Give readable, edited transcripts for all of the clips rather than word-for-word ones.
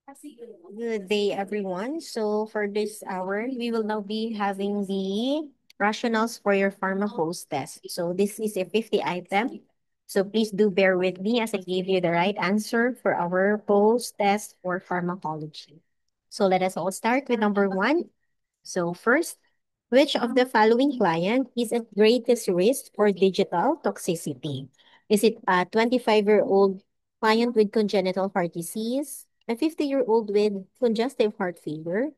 Good day, everyone. So for this hour, we will now be having the rationales for your pharma post test. So this is a 50 item. So please do bear with me as I give you the right answer for our post test for pharmacology. So let us all start with number one. So first, which of the following client is at greatest risk for digital toxicity? Is it a 25-year-old client with congenital heart disease, a 50-year-old with congestive heart failure,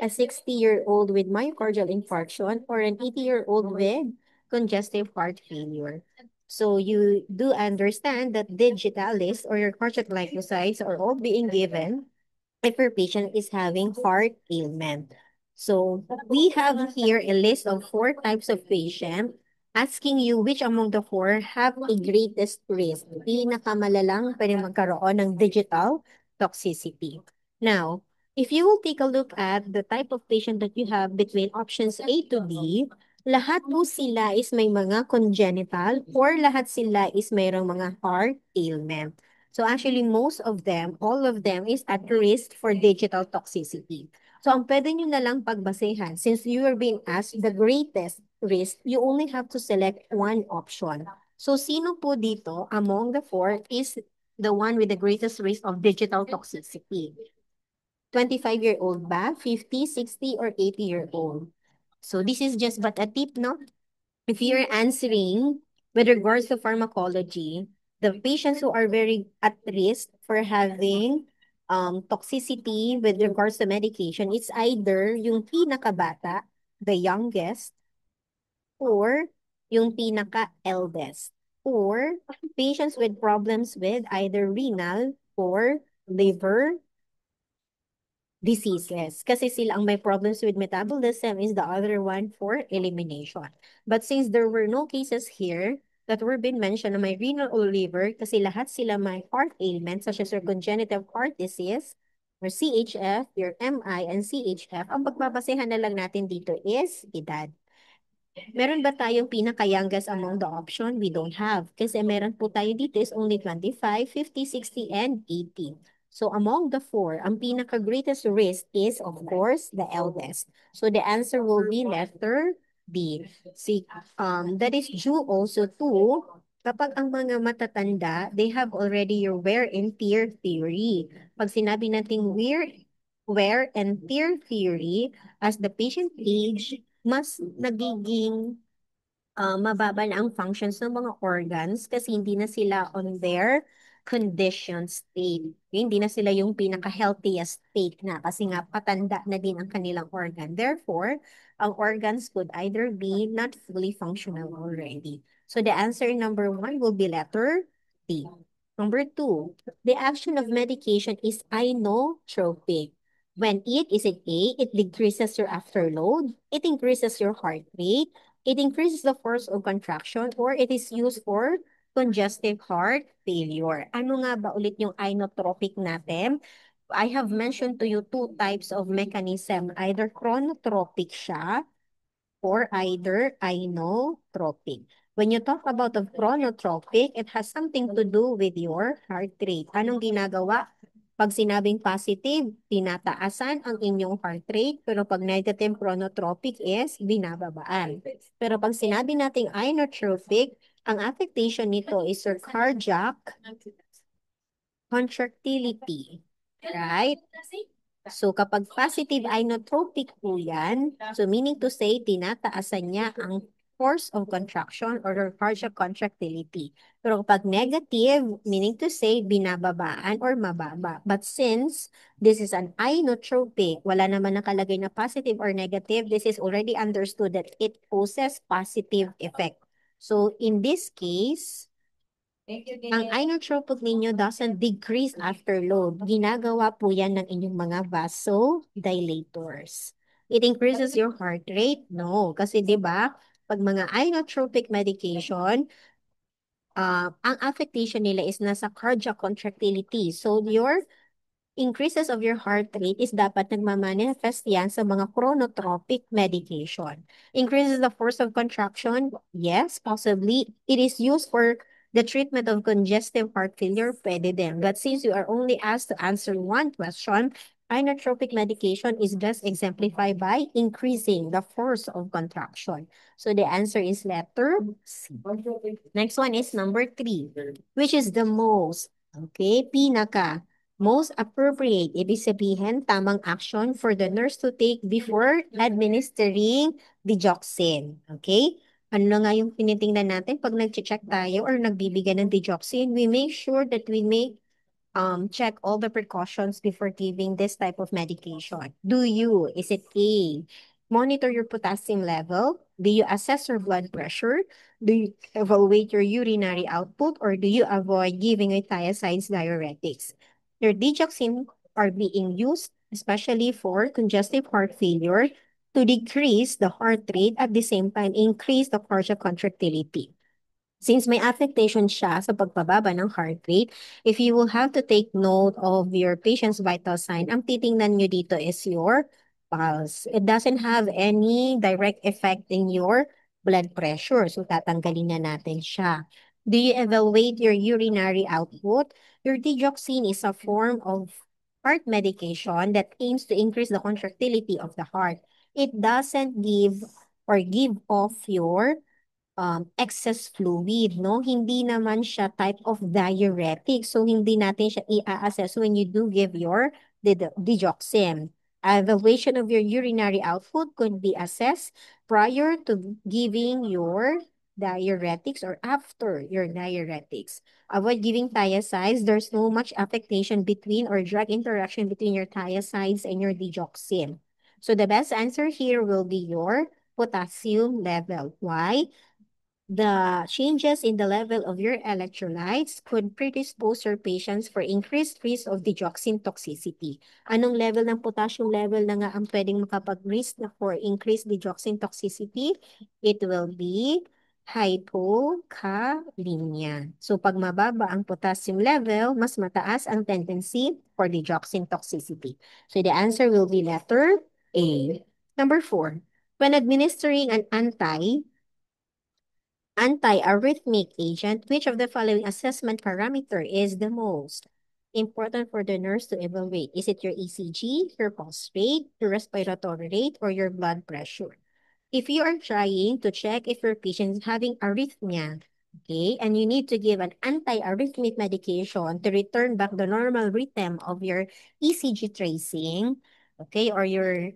a 60-year-old with myocardial infarction, or an 80-year-old with congestive heart failure? So you do understand that digitalis or your cardiac glycosides are all being given if your patient is having heart ailment. So we have here a list of four types of patient asking you which among the four have a greatest risk. Pinakamalalang pwede magkaroon ng digital toxicity. Now, if you will take a look at the type of patient that you have between options A to D, lahat po sila is may mga congenital or lahat sila is mayroong mga heart ailment. So actually, most of them, all of them is at risk for digital toxicity. So ang pwede nyo na lang pagbasehan, since you are being asked the greatest risk, you only have to select one option. So sino po dito among the four is the one with the greatest risk of digital toxicity? 25-year-old ba? 50, 60, or 80-year-old? So this is just but a tip, no? If you're answering with regards to pharmacology, the patients who are very at risk for having toxicity with regards to medication, it's either yung pinakabata, the youngest, or yung pinaka-eldest, or patients with problems with either renal or liver diseases. Kasi sila ang may problems with metabolism is the other one for elimination. But since there were no cases here that were been mentioned na may renal or liver, kasi lahat sila may heart ailments such as your congenital heart disease, or CHF, your MI, and CHF, ang pagbabasehan na lang natin dito is edad. Meron ba tayong pinaka-youngest among the option? We don't have. Kasi meron po tayo dito is only 25, 50, 60, and 80. So among the four, ang pinaka-greatest risk is, of course, the eldest. So the answer will be letter B. See, that is due also to kapag ang mga matatanda, they have already your wear and tear theory. Pag sinabi natin wear and tear theory, as the patient age, mas nagiging mababa na ang functions ng mga organs kasi hindi na sila on their condition state. Hindi na sila yung pinaka-healthiest state na kasi nga patanda na din ang kanilang organ. Therefore, ang organs could either be not fully functional already. So the answer number one will be letter D. Number two, the action of medication is inotropic. When is it A, it decreases your afterload, it increases your heart rate, it increases the force of contraction, or it is used for congestive heart failure. Ano nga ba ulit yung inotropic natin? I have mentioned to you two types of mechanism. Either chronotropic siya or either inotropic. When you talk about the chronotropic, it has something to do with your heart rate. Anong ginagawa? Pag sinabing positive, tinataasan ang inyong heart rate. Pero pag negative chronotropic is binababaan. Pero pag sinabi nating inotropic, ang affectation nito is your cardiac contractility. Right? So kapag positive inotropic po yan, so meaning to say, tinataasan niya ang force of contraction or cardiac contractility. Pero kapag negative, meaning to say, binababaan or mababa. But since this is an inotropic, wala naman nakalagay na positive or negative, this is already understood that it poses positive effect. So in this case, ang inotropic ninyo doesn't decrease after load. Ginagawa po yan ng inyong mga vasodilators. It increases your heart rate? No. Kasi 'di ba pag mga inotropic medication, ang affectation nila is nasa cardiac contractility. So your increases of your heart rate is dapat nagmamanifest yan sa mga chronotropic medication. Increases the force of contraction? Yes, possibly. It is used for The treatment of congestive heart failure, pwede din. But since you are only asked to answer one question, inotropic medication is best exemplified by increasing the force of contraction. So the answer is letter C. Next one is number 3, which is the most, okay, pinaka, most appropriate, ibig sabihin, tamang action for the nurse to take before administering digoxin. Okay? Ano na nga yung tinitingnan natin pag nag-check tayo or nagbibigay ng digoxin, we make sure that we make check all the precautions before giving this type of medication. Is it A, monitor your potassium level? Do you assess your blood pressure? Do you evaluate your urinary output? Or do you avoid giving with thiazides diuretics? Your digoxin are being used especially for congestive heart failure to decrease the heart rate at the same time increase the cardiac contractility. Since may affectation siya sa pagbababa ng heart rate, if you will have to take note of your patient's vital sign, ang titingnan nyo dito is your pulse. It doesn't have any direct effect in your blood pressure. So tatanggalin na natin siya. Do you evaluate your urinary output? Your digoxin is a form of heart medication that aims to increase the contractility of the heart. It doesn't give or give off your excess fluid, no? Hindi naman siya type of diuretic. So, hindi natin siya i-assess when you do give your digoxin. Evaluation of your urinary output could be assessed prior to giving your diuretics or after your diuretics. Avoid giving thiazides. There's no much affectation between or drug interaction between your thiazides and your digoxin. So, the best answer here will be your potassium level. Why? The changes in the level of your electrolytes could predispose your patients for increased risk of digoxin toxicity. Anong level ng potassium level na nga ang pwedeng makapag-risk na for increased digoxin toxicity? It will be hypokalemia. So pag mababa ang potassium level, mas mataas ang tendency for digoxin toxicity. So the answer will be letter A. Number 4, when administering an anti-arrhythmic agent, which of the following assessment parameter is the most important for the nurse to evaluate? Is it your ECG, your pulse rate, your respiratory rate, or your blood pressure? If you are trying to check if your patient is having arrhythmia, okay, and you need to give an anti-arrhythmic medication to return back the normal rhythm of your ECG tracing, okay, or your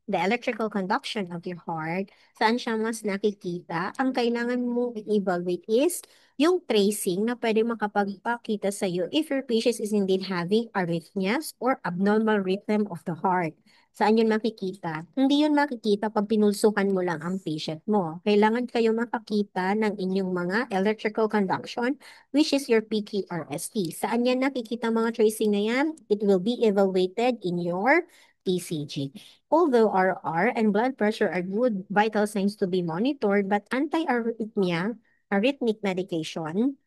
the electrical conduction of your heart, saan siya mas nakikita? Ang kailangan mong i-evaluate is yung tracing na pwede makapagpakita sa iyo if your patient is indeed having arrhythmias or abnormal rhythm of the heart. Saan yun makikita? Hindi yun makikita pag pinulsuhan mo lang ang patient mo. Kailangan kayo makakita ng inyong mga electrical conduction, which is your PQRST. Saan yan nakikita mga tracing na yan? It will be evaluated in your ECG. Although RR and blood pressure are good vital signs to be monitored, but arrhythmic medication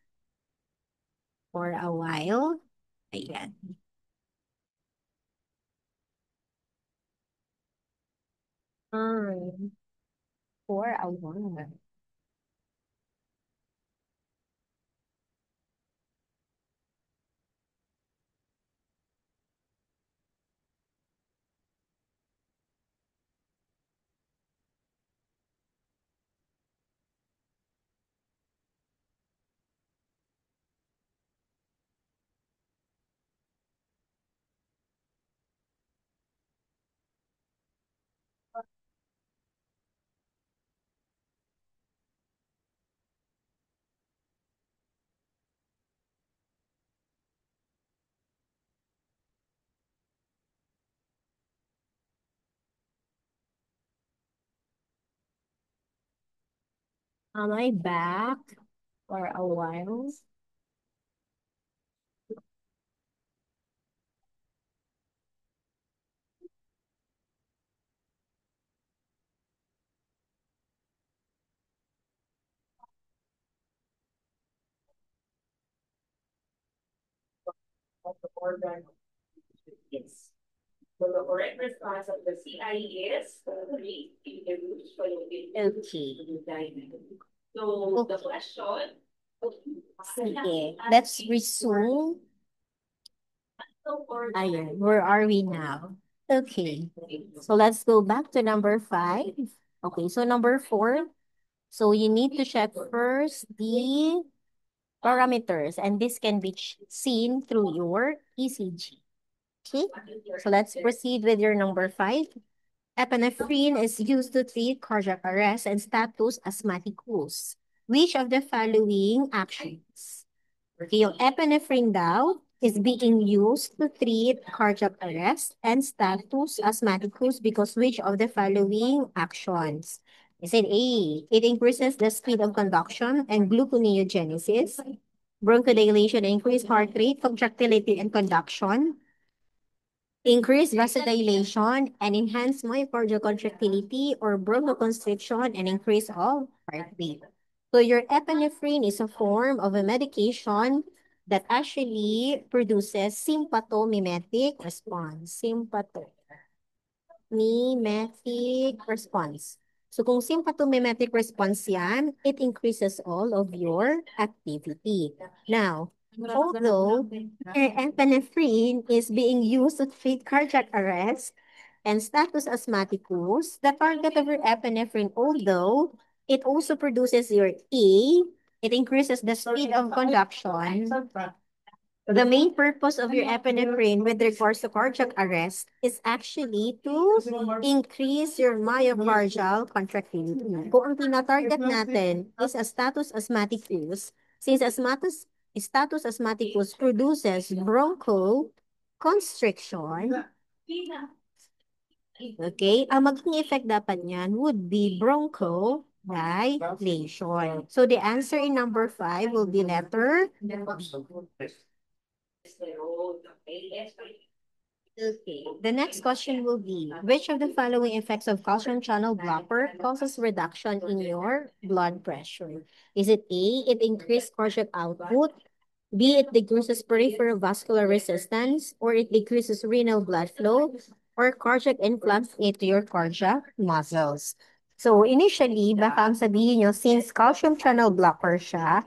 for a while, ayan. For a while. Am I back for a while? Yes. So the correct response of the CI is three. Okay. So the question Sige, let's resume. Ayan, where are we now? Okay, so let's go back to number 5. Okay, so number 4. So you need to check first the parameters, and this can be seen through your ECG. Okay, so let's proceed with your number 5. Epinephrine is used to treat cardiac arrest and status asthmaticus. Which of the following actions? Okay, yung epinephrine daw is being used to treat cardiac arrest and status asthmaticus because which of the following actions? Is it A, it increases the speed of conduction and gluconeogenesis, bronchodilation, increased heart rate, contractility, and conduction, increase vasodilation and enhance myocardial contractility or bronchoconstriction and increase of heart rate. So your epinephrine is a form of a medication that actually produces sympathomimetic response. Sympathomimetic response. So kung sympathomimetic response yan, it increases all of your activity. Now, although epinephrine is being used to treat cardiac arrest and status asthmaticus, the target of your epinephrine, although it also produces your E, it increases the speed of conduction. The main purpose of your epinephrine with regards to cardiac arrest is actually to increase your myocardial contractility. Kung ang tinatarget natin is a status asthmaticus, since status asthmaticus produces bronchoconstriction, okay, ang magiging effect dapat niyan would be bronchodilation. So the answer in number 5 will be letter B. Okay. The next question will be, which of the following effects of calcium channel blocker causes reduction in your blood pressure? Is it A, it increased cardiac output, B, it decreases peripheral vascular resistance, or it decreases renal blood flow, or cardiac influx into your cardiac muscles? So initially, baka ang sabihin nyo, since calcium channel blocker siya,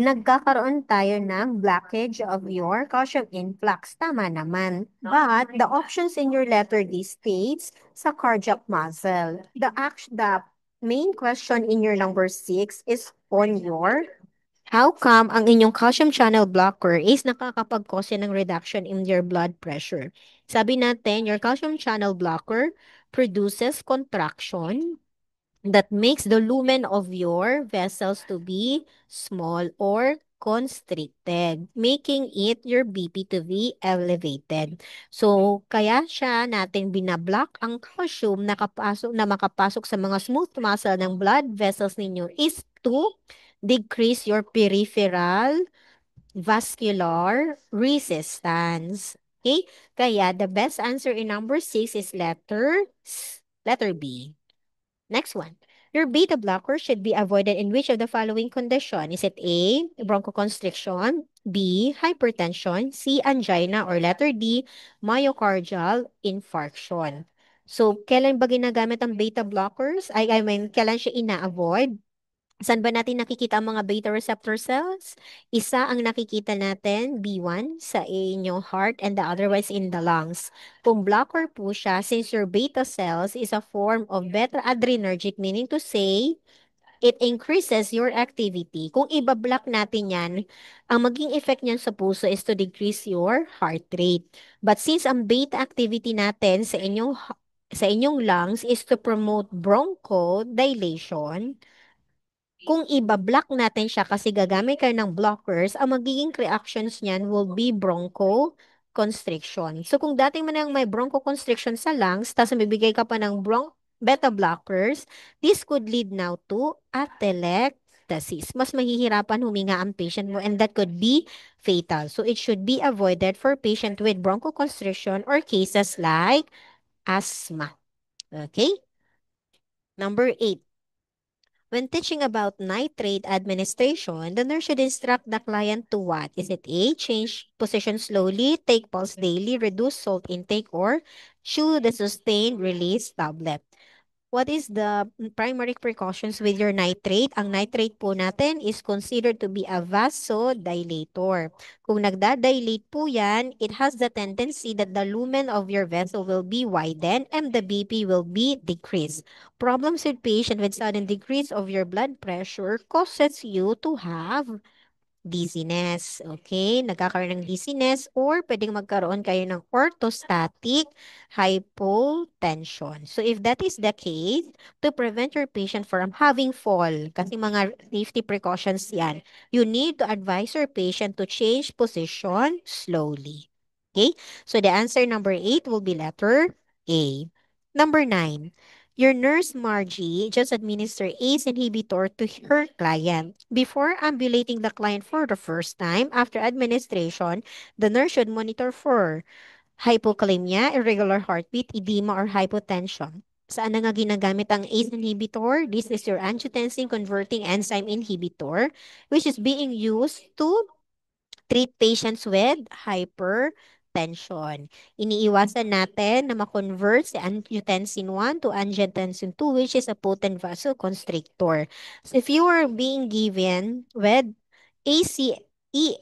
nagkakaroon tayo ng blockage of your calcium influx. Tama naman. But the options in your letter D states sa cardiac muscle. The main question in your number 6 is on your how come ang inyong calcium channel blocker is nakakapag-cause ng reduction in your blood pressure? Sabi natin, your calcium channel blocker produces contraction that makes the lumen of your vessels to be small or constricted, making it your BP to be elevated. So, kaya siya natin binablock ang calcium na makapasok sa mga smooth muscle ng blood vessels ninyo is to decrease your peripheral vascular resistance. Okay? Kaya the best answer in number 6 is letter B. Next one. Your beta blocker should be avoided in which of the following condition? Is it A, bronchoconstriction, B, hypertension, C, angina, or letter D, myocardial infarction? So, kailan ba ginagamit ang beta blockers? I mean, kailan siya ina-avoid? Saan ba natin nakikita ang mga beta receptor cells? Isa ang nakikita natin, B1, sa inyong heart and the otherwise in the lungs. Kung blocker po siya, since your beta cells is a form of beta-adrenergic, meaning to say, it increases your activity. Kung ibablock natin yan, ang maging effect niyan sa puso is to decrease your heart rate. But since ang beta activity natin sa inyong lungs is to promote bronchodilation, kung ibablock natin siya kasi gagamit kayo ng blockers, ang magiging reactions niyan will be bronchoconstriction. So kung dating man ang may bronchoconstriction sa lungs, tapos mabibigay ka pa ng beta blockers, this could lead now to atelectasis. Mas mahihirapan huminga ang patient mo and that could be fatal. So it should be avoided for patient with bronchoconstriction or cases like asthma. Okay? Number 8. When teaching about nitrate administration, the nurse should instruct the client to what? Is it A, change position slowly, take pulse daily, reduce salt intake, or chew the sustained release tablet? What is the primary precautions with your nitrate? Ang nitrate po natin is considered to be a vasodilator. Kung nagdadilate po yan, it has the tendency that the lumen of your vessel will be widened and the BP will be decreased. Problems with patient with sudden decrease of your blood pressure causes you to have dizziness. Okay? Nagkakaroon ng dizziness or pwedeng magkaroon kayo ng orthostatic hypotension. So if that is the case, to prevent your patient from having fall, kasi mga safety precautions yan, you need to advise your patient to change position slowly. Okay? So the answer number 8 will be letter A. Number 9. Your nurse Margie just administered ACE inhibitor to her client. Before ambulating the client for the first time, after administration, the nurse should monitor for hypokalemia, irregular heartbeat, edema, or hypotension. Saan na nga ginagamit ang ACE inhibitor? This is your angiotensin converting enzyme inhibitor, which is being used to treat patients with hypertension. Iniiwasan natin na ma-convert si angiotensin 1 to angiotensin 2, which is a potent vasoconstrictor. So if you are being given with ACE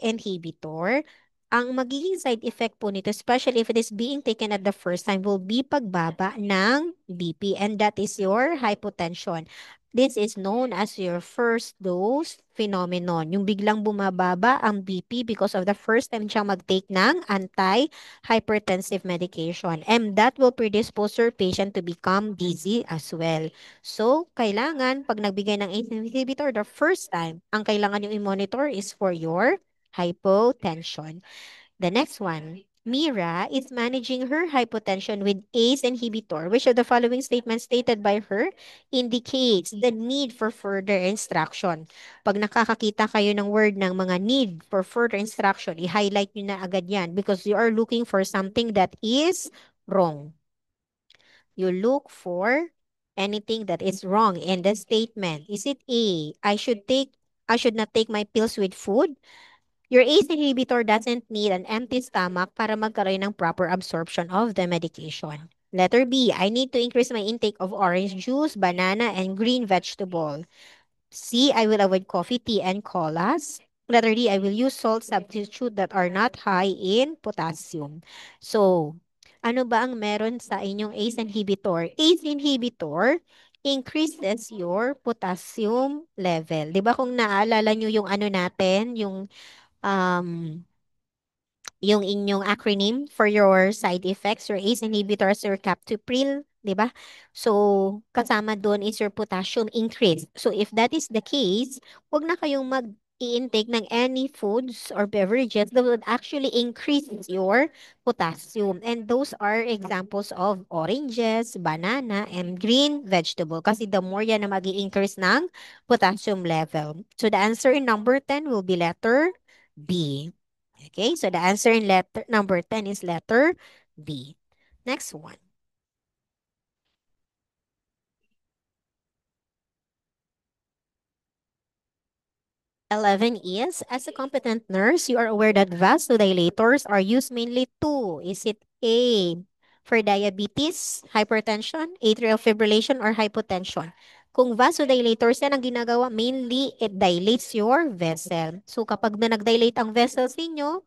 inhibitor, ang magiging side effect po nito, especially if it is being taken at the first time, will be pagbaba ng BP, and that is your hypotension. This is known as your first dose phenomenon. Yung biglang bumababa ang BP because of the first time siyang mag-take ng anti-hypertensive medication. And that will predispose your patient to become dizzy as well. So, kailangan, pag nagbigay ng ACE inhibitor the first time, ang kailangan yung i-monitor is for your hypotension. The next one, Mira is managing her hypotension with ACE inhibitor. Which of the following statements stated by her indicates the need for further instruction? Pag nakakakita kayo ng word ng mga need for further instruction, i-highlight nyo na agad yan because you are looking for something that is wrong. You look for anything that is wrong in the statement. Is it A, I should not take my pills with food? Your ACE inhibitor doesn't need an empty stomach para magkaroon ng proper absorption of the medication. Letter B, I need to increase my intake of orange juice, banana, and green vegetable. C, I will avoid coffee, tea, and colas. Letter D, I will use salt substitute that are not high in potassium. So, ano ba ang meron sa inyong ACE inhibitor? ACE inhibitor increases your potassium level. 'Di ba kung naalala nyo yung ano natin, um, yung inyong acronym for your side effects, your ACE inhibitors, your captopril, di ba? So, kasama doon is your potassium increase. So, if that is the case, huwag na kayong mag-i-intake ng any foods or beverages that would actually increase your potassium. And those are examples of oranges, banana, and green vegetable. Kasi the more yan na mag-i-increase ng potassium level. So, the answer in number 10 will be letter B. Okay, so the answer in letter number 10 is letter B. Next one. 11 is, as a competent nurse, you are aware that vasodilators are used mainly to, is it A, for diabetes, hypertension, atrial fibrillation, or hypotension? Kung vasodilators yan ang ginagawa, mainly it dilates your vessel. So kapag na nag-dilate ang vessels ninyo,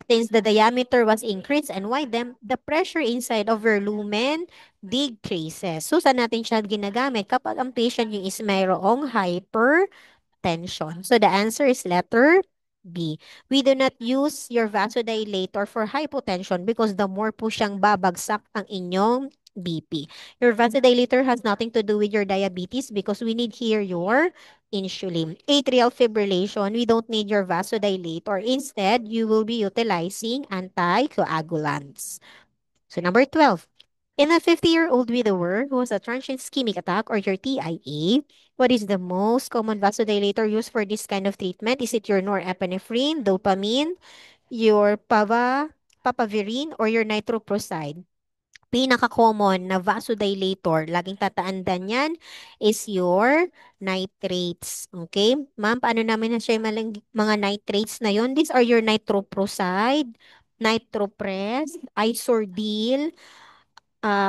since the diameter was increased and widened, the pressure inside of your lumen decreases. So, saan natin siya ginagamit? Kapag ang patient yung is mayroong hypertension. So, the answer is letter B. We do not use your vasodilator for hypotension because the more po siyang babagsak ang inyong BP. Your vasodilator has nothing to do with your diabetes because we need here your insulin. Atrial fibrillation, we don't need your vasodilator. Instead, you will be utilizing anticoagulants. So number 12. In a 50-year-old widower who has a transient ischemic attack or your TIA, what is the most common vasodilator used for this kind of treatment? Is it your norepinephrine, dopamine, your papaverine, or your nitroprusside? Pinaka-common na vasodilator, laging tatandaan yan, is your nitrates. Okay? Ma'am, paano namin na siya yung mga nitrates na yon? These are your nitroprusside, nitropres, isordyl,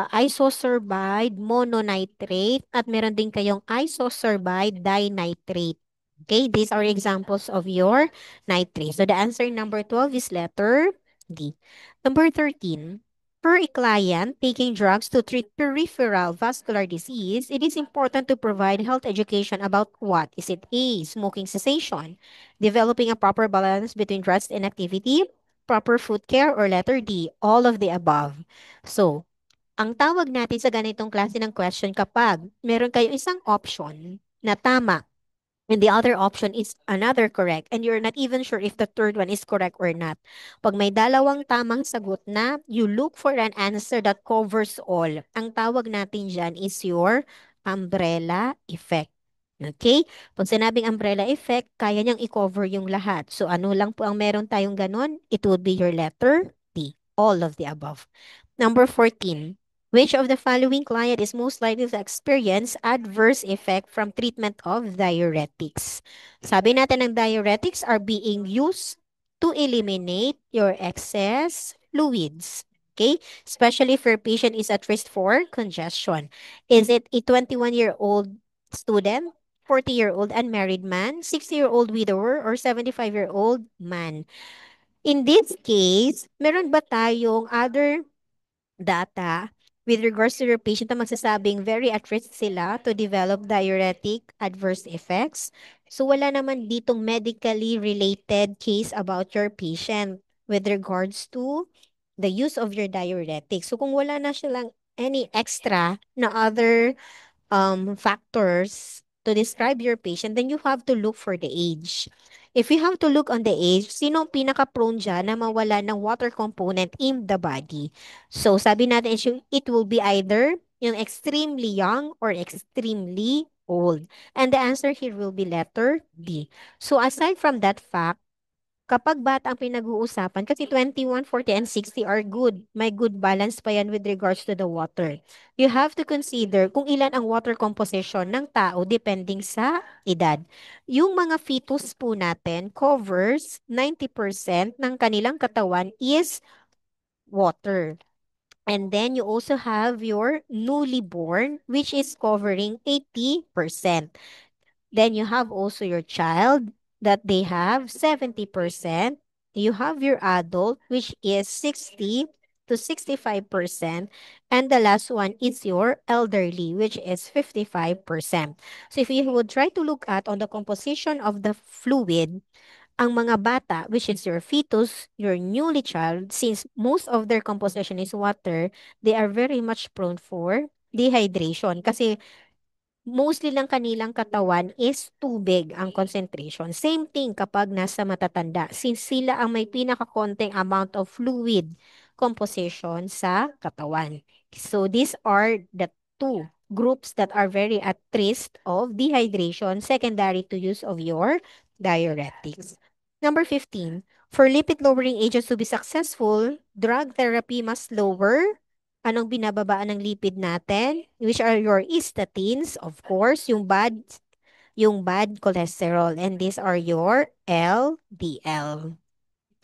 isosorbide mononitrate at meron din kayong isosorbide dinitrate. Okay, these are examples of your nitrate. So the answer number 12 is letter D. Number 13. For a client taking drugs to treat peripheral vascular disease, it is important to provide health education about what? Is it A, smoking cessation, developing a proper balance between rest and activity, proper food care, or letter D, all of the above? So, ang tawag natin sa ganitong klase ng question kapag meron kayong isang option na tama and the other option is another correct and you're not even sure if the third one is correct or not. Pag may dalawang tamang sagot na, you look for an answer that covers all. Ang tawag natin dyan is your umbrella effect. Okay? Pag sinabing umbrella effect, kaya niyang i-cover yung lahat. So ano lang po ang meron tayong ganon? It would be your letter D. All of the above. Number 14. Which of the following client is most likely to experience adverse effect from treatment of diuretics? Sabi natin ang diuretics are being used to eliminate your excess fluids. Okay? Especially if your patient is at risk for congestion. Is it a 21-year-old student, 40-year-old unmarried man, 60-year-old widower, or 75-year-old man? In this case, meron ba tayong other data with regards to your patient na magsasabing very at risk sila to develop diuretic adverse effects. So wala naman ditong medically related case about your patient with regards to the use of your diuretic. So kung wala na silang any extra na other factors to describe your patient, then you have to look for the age. If you have to look on the age, sino ang pinaka-prone dyan na mawala ng water component in the body? So, sabi natin, it will be either yung extremely young or extremely old. And the answer here will be letter D. So, aside from that fact, kapag bata ang pinag-uusapan, kasi 21, 40, and 60 are good. May good balance pa yan with regards to the water. You have to consider kung ilan ang water composition ng tao depending sa edad. Yung mga fetus po natin covers 90% ng kanilang katawan is water. And then you also have your newly born, which is covering 80%. Then you have also your child that they have 70%. You have your adult, which is 60 to 65%. And the last one is your elderly, which is 55%. So if you would try to look at on the composition of the fluid, ang mga bata, which is your fetus, your newly child, since most of their composition is water, they are very much prone for dehydration. Kasi mostly lang kanilang katawan is tubig ang concentration. Same thing kapag nasa matatanda, since sila ang may pinakakonting amount of fluid composition sa katawan. So these are the two groups that are very at risk of dehydration secondary to use of your diuretics. Number 15, for lipid-lowering agents to be successful, drug therapy must lower anong binababaan ng lipid natin, which are your statins, of course, yung bad cholesterol, and these are your LDL.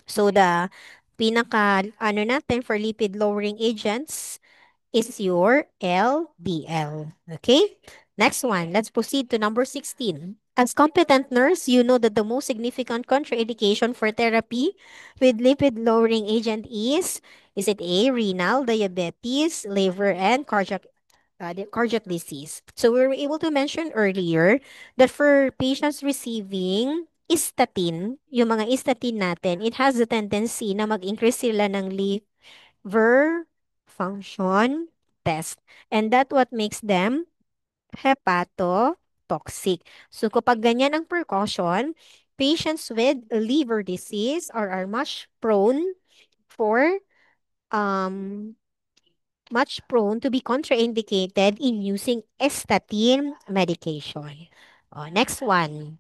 So the pinaka ano natin for lipid lowering agents is your LDL. Okay? Next one, let's proceed to number 16. As competent nurse, you know that the most significant contraindication for therapy with lipid-lowering agent is it A, renal, diabetes, liver, and cardiac disease? So we were able to mention earlier that for patients receiving statin, yung mga statin natin, it has a tendency na mag-increase sila ng liver function test. And that what makes them hepatotoxic. So kapag ganyan ang precaution, patients with liver disease are much prone for um much prone to be contraindicated in using statin medication. Next one.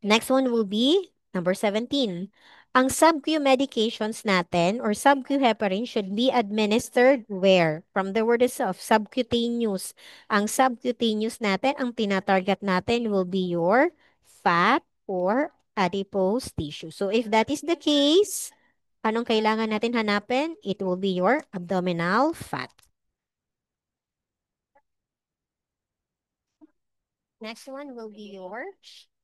Next one will be number 17. Ang sub-Q medications natin or sub-Q heparin should be administered where? From the word itself, subcutaneous. Ang subcutaneous natin, ang tinatarget natin will be your fat or adipose tissue. So if that is the case, anong kailangan natin hanapin? It will be your abdominal fat. Next one will be your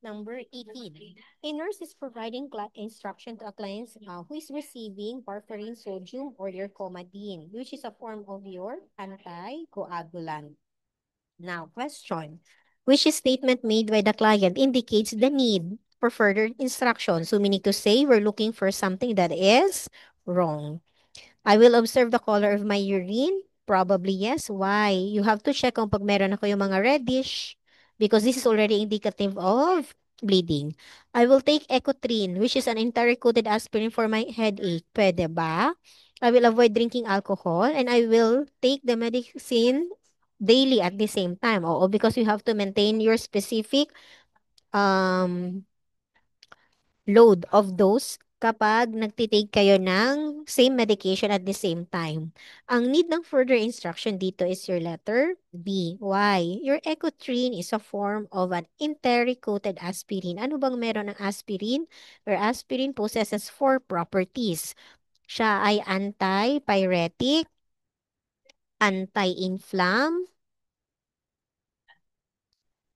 number 18. A nurse is providing instruction to a client who is receiving warfarin sodium or your comadine, which is a form of your anticoagulant. Now, question. Which statement made by the client indicates the need for further instruction? So, meaning to say, we're looking for something that is wrong. I will observe the color of my urine. Probably yes. Why? You have to check kung pag meron ako yung mga reddish because this is already indicative of bleeding. I will take Ecotrine, which is an enteric-coated aspirin for my headache. Pwede ba? I will avoid drinking alcohol and I will take the medicine daily at the same time. Oo, because you have to maintain your specific um load of dose kapag nagtitake kayo ng same medication at the same time. Ang need ng further instruction dito is your letter B. Why? Your Ecotrine is a form of an enteric-coated aspirin. Ano bang meron ng aspirin? Your aspirin possesses four properties. Siya ay anti-pyretic, anti-inflam,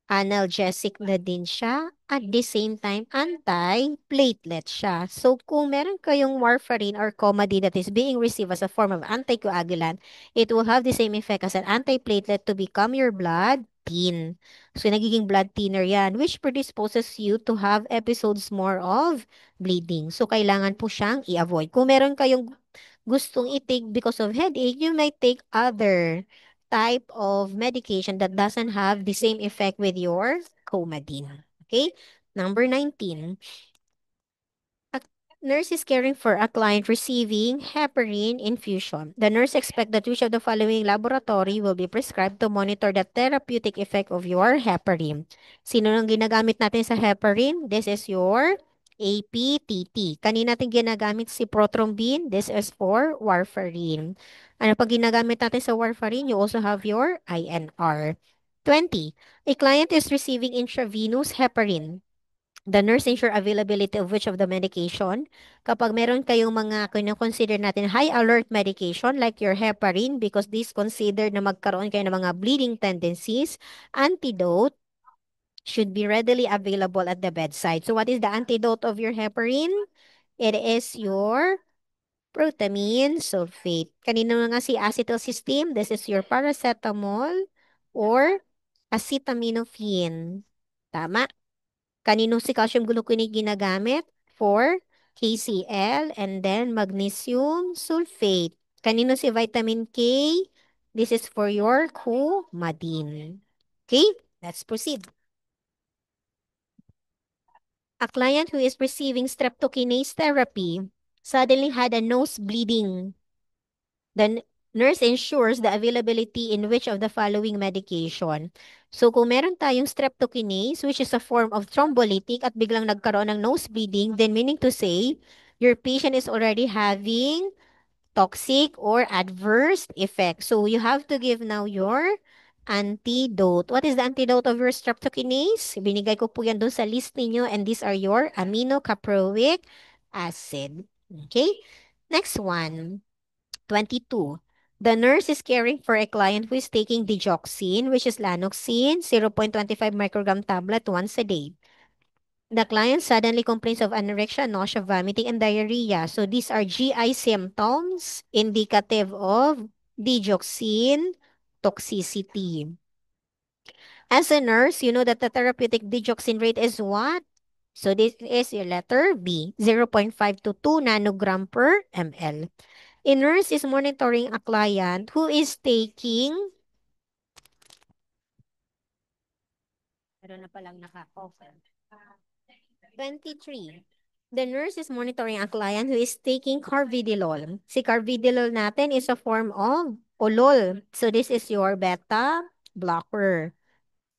analgesic na din siya. At the same time, anti-platelet siya. So, kung meron kayong warfarin or Comadine that is being received as a form of anticoagulant, it will have the same effect as an antiplatelet to become your blood thin. So, nagiging blood thinner yan, which predisposes you to have episodes more of bleeding. So, kailangan po siyang i-avoid. Kung meron kayong gustong i-take because of headache, you might take other type of medication that doesn't have the same effect with your Comadine. Okay? Number 19. A nurse is caring for a client receiving heparin infusion. The nurse expects that which of the following laboratory will be prescribed to monitor the therapeutic effect of your heparin. Sino nang ginagamit natin sa heparin? This is your APTT. Kanina natin ginagamit si prothrombin. This is for warfarin. Ano pag ginagamit natin sa warfarin? You also have your INR. 20. A client is receiving intravenous heparin. The nurse ensure availability of which of the medication. Kapag meron kayong mga consider natin high alert medication like your heparin because this considered na magkaroon kayo ng mga bleeding tendencies, antidote should be readily available at the bedside. So what is the antidote of your heparin? It is your protamine sulfate. Kanino nga si acetylcysteine? This is your paracetamol or acetaminophen. Tama? Kanino si calcium gluconate ginagamit? For KCl and then magnesium sulfate. Kanino si vitamin K? This is for your Coumadin. Okay, let's proceed. A client who is receiving streptokinase therapy suddenly had a nose bleeding. The nurse ensures the availability in which of the following medication. So kung meron tayong streptokinase, which is a form of thrombolytic at biglang nagkaroon ng nose bleeding, then meaning to say, your patient is already having toxic or adverse effect. So you have to give now your antidote. What is the antidote of your streptokinase? Binigay ko po yan doon sa list ninyo and these are your aminocaproic acid. Okay? Next one. 22. The nurse is caring for a client who is taking digoxin, which is lanoxin, 0.25 microgram tablet once a day. The client suddenly complains of anorexia, nausea, vomiting, and diarrhea. So these are GI symptoms indicative of digoxin toxicity. As a nurse, you know that the therapeutic digoxin rate is what? So this is your letter B, 0.5 to 2 nanogram per ml. A nurse is monitoring a client who is taking, meron na palang naka-offer. 23. The nurse is monitoring a client who is taking carvedilol. Si carvedilol natin is a form of olol. So this is your beta blocker.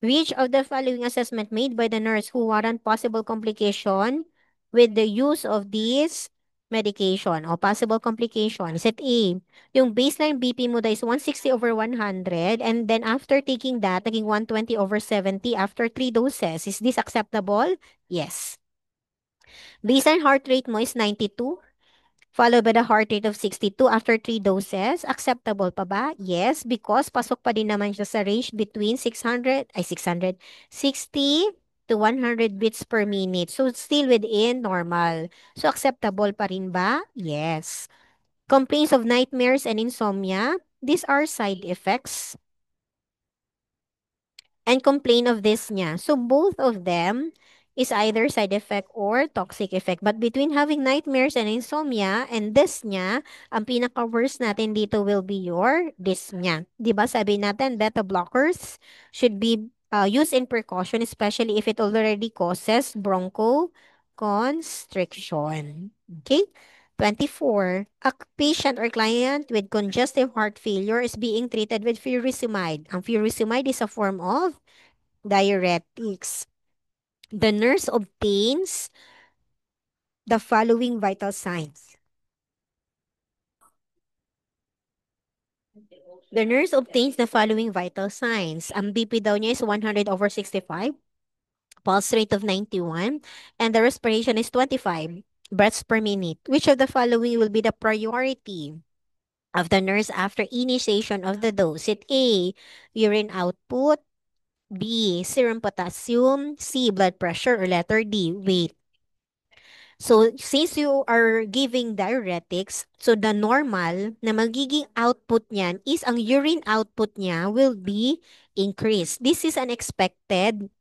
Which of the following assessment made by the nurse who warrant possible complication with the use of this medication o possible complication? Is it A, yung baseline BP mo is 160 over 100 and then after taking that, naging 120 over 70 after 3 doses. Is this acceptable? Yes. Baseline heart rate mo is 92. Followed by the heart rate of 62 after 3 doses. Acceptable pa ba? Yes, because pasok pa din naman siya sa range between 60 to 100 beats per minute. So, still within normal. So, acceptable pa rin ba? Yes. Complaints of nightmares and insomnia. These are side effects and complain of this niya. So both of them is either side effect or toxic effect. But between having nightmares and insomnia and dyspnea, ang pinaka-worst natin dito will be your dyspnea. 'Di ba sabi natin, beta blockers should be used in precaution, especially if it already causes bronchoconstriction. Okay? 24. A patient or client with congestive heart failure is being treated with furosemide. Ang furosemide is a form of diuretics. The nurse obtains the following vital signs. The nurse obtains the following vital signs. Ang BP daw niya is 100/65, pulse rate of 91, and the respiration is 25 breaths per minute. Which of the following will be the priority of the nurse after initiation of the dose? It A, urine output, B, serum potassium, C, blood pressure, or letter D, weight. So, since you are giving diuretics, so the normal na magiging output niyan is ang urine output niya will be increased. This is an expected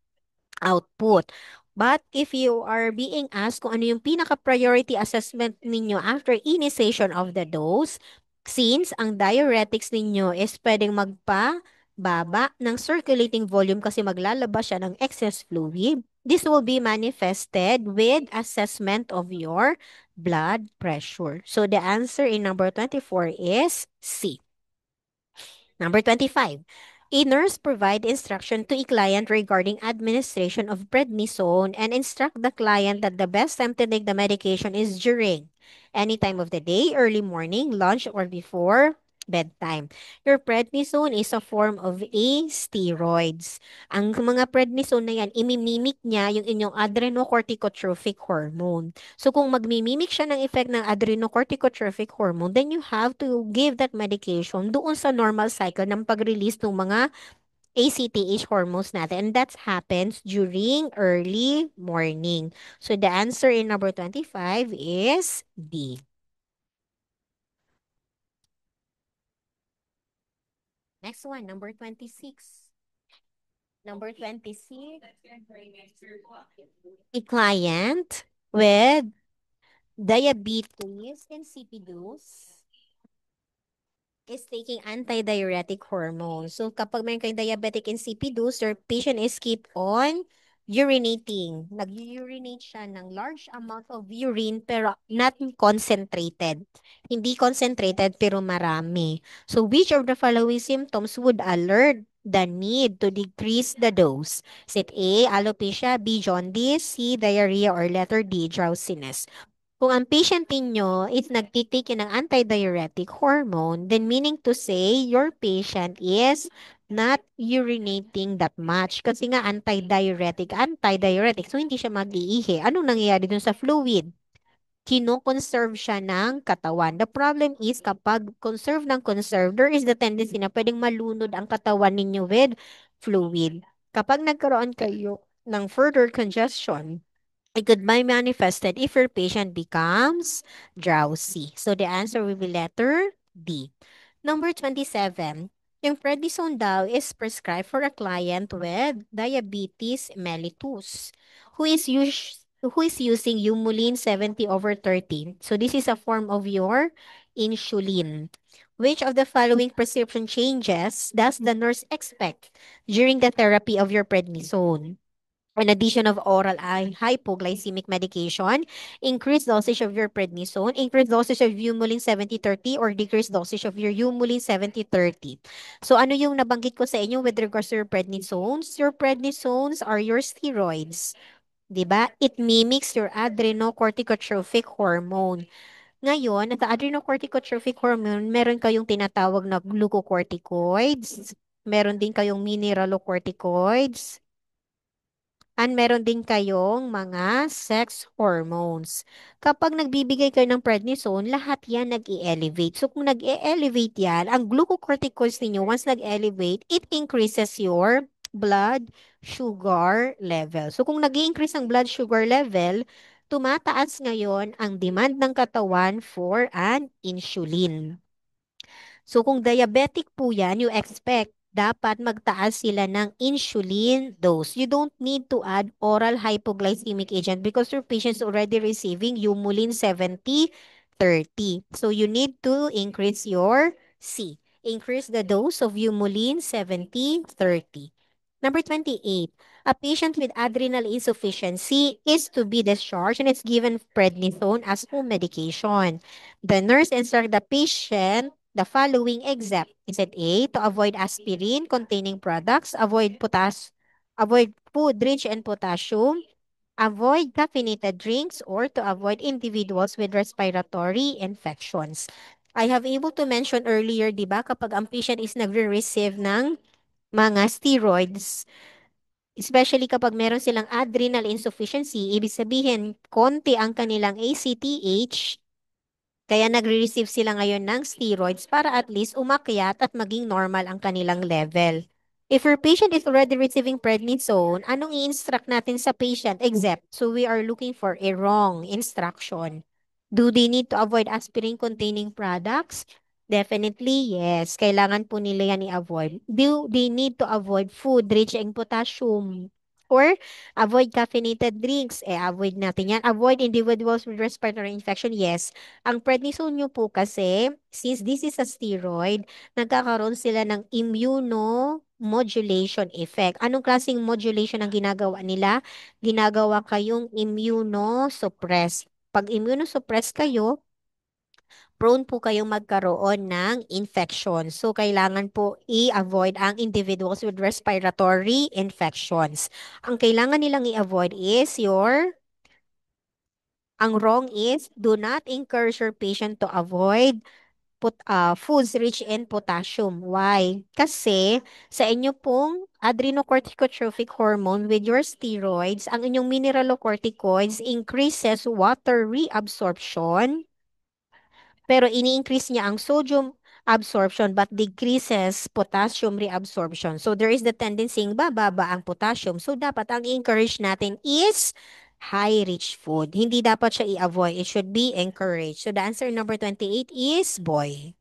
output. But if you are being asked kung ano yung pinaka-priority assessment ninyo after initiation of the dose, since ang diuretics ninyo is pwedeng magpababa ng circulating volume kasi maglalabas siya ng excess fluid, this will be manifested with assessment of your blood pressure. So the answer in number 24 is C. Number 25. A nurse provide instruction to a client regarding administration of prednisone and instruct the client that the best time to take the medication is during any time of the day, early morning, lunch, or before bedtime. Your prednisone is a form of a steroids. Ang mga prednisone na yan, imimimic niya yung inyong adrenocorticotropic hormone. So kung magmimimic siya ng effect ng adrenocorticotropic hormone, then you have to give that medication doon sa normal cycle ng pag-release ng mga ACTH hormones natin. And that happens during early morning. So the answer in number 25 is D. Next one, number 26. Number 26, a client with diabetes insipidus is taking antidiuretic hormone. So, kapag may kayong diabetic insipidus, your patient is keep on urinating. Nag-urinate siya ng large amount of urine pero not concentrated. Hindi concentrated pero marami. So, which of the following symptoms would alert the need to decrease the dose? Is it A, alopecia, B, jaundice, C, diarrhea, or letter D, drowsiness? Kung ang patient ninyo is nagtitake ng antidiuretic hormone, then meaning to say, your patient is not urinating that much. Kasi nga antidiuretic. So, hindi siya mag-iihi. Anong nangyayari dun sa fluid? Kino-conserve siya ng katawan. The problem is, kapag conserve, there is the tendency na pwedeng malunod ang katawan ninyo with fluid. Kapag nagkaroon kayo ng further congestion, it could be manifested if your patient becomes drowsy. So the answer will be letter D. Number 27. Yung prednisone daw is prescribed for a client with diabetes mellitus who is using Humulin 70/30. So this is a form of your insulin. Which of the following prescription changes does the nurse expect during the therapy of your prednisone? An addition of oral hypoglycemic medication, increased dosage of your prednisone, increased dosage of Humulin 70/30, or decreased dosage of your Humulin 70/30. So ano yung nabanggit ko sa inyo with regards to your prednisones? Your prednisones are your steroids. 'Di ba? It mimics your adrenocorticotropic hormone. Ngayon, sa adrenocorticotropic hormone, meron kayong tinatawag na glucocorticoids, meron din kayong mineralocorticoids, And meron din kayong mga sex hormones. Kapag nagbibigay kayo ng prednisone, lahat yan nag-i-elevate. So kung nag-i-elevate yan, ang glucocorticoids ninyo, once nag-elevate, it increases your blood sugar level. So kung nag increase ang blood sugar level, tumataas ngayon ang demand ng katawan for an insulin. So kung diabetic po yan, you expect dapat magtaas sila ng insulin dose. You don't need to add oral hypoglycemic agent because your patient's already receiving Humulin 70/30. So you need to increase your C. Increase the dose of Humulin 70/30. Number 28, a patient with adrenal insufficiency is to be discharged and is given prednisone as home medication. The nurse instructs the patient the following except is it A, to avoid aspirin containing products, avoid food rich in potassium, avoid caffeinated drinks, or to avoid individuals with respiratory infections. I have able to mention earlier, di ba, kapag ang patient is nagre-receive ng mga steroids, especially kapag meron silang adrenal insufficiency, ibig sabihin, konti ang kanilang ACTH, kaya nagre-receive sila ngayon ng steroids para at least umakyat at maging normal ang kanilang level. If your patient is already receiving prednisone, anong i-instruct natin sa patient? Except, so we are looking for a wrong instruction. Do they need to avoid aspirin-containing products? Definitely, yes. Kailangan po nila yan i-avoid. Do they need to avoid food rich in potassium? Or avoid caffeinated drinks? Avoid natin yan. Avoid individuals with respiratory infection? Yes. Ang prednisone nyo po kasi, since this is a steroid, nagkakaroon sila ng immunomodulation effect. Anong klaseng modulation ang ginagawa nila? Ginagawa kayong immunosuppress. Pag immunosuppress kayo, prone po kayong magkaroon ng infection. So, kailangan po i-avoid ang individuals with respiratory infections. Ang kailangan nilang i-avoid is ang wrong is, do not encourage your patient to avoid foods rich in potassium. Why? Kasi sa inyo pong adrenocorticotropic hormone with your steroids, ang inyong mineralocorticoids increases water reabsorption, pero ini-increase niya ang sodium absorption but decreases potassium reabsorption. So there is the tendency bababa ang potassium. So dapat ang encourage natin is high-rich food. Hindi dapat siya i-avoid. It should be encouraged. So the answer number 28 is boy.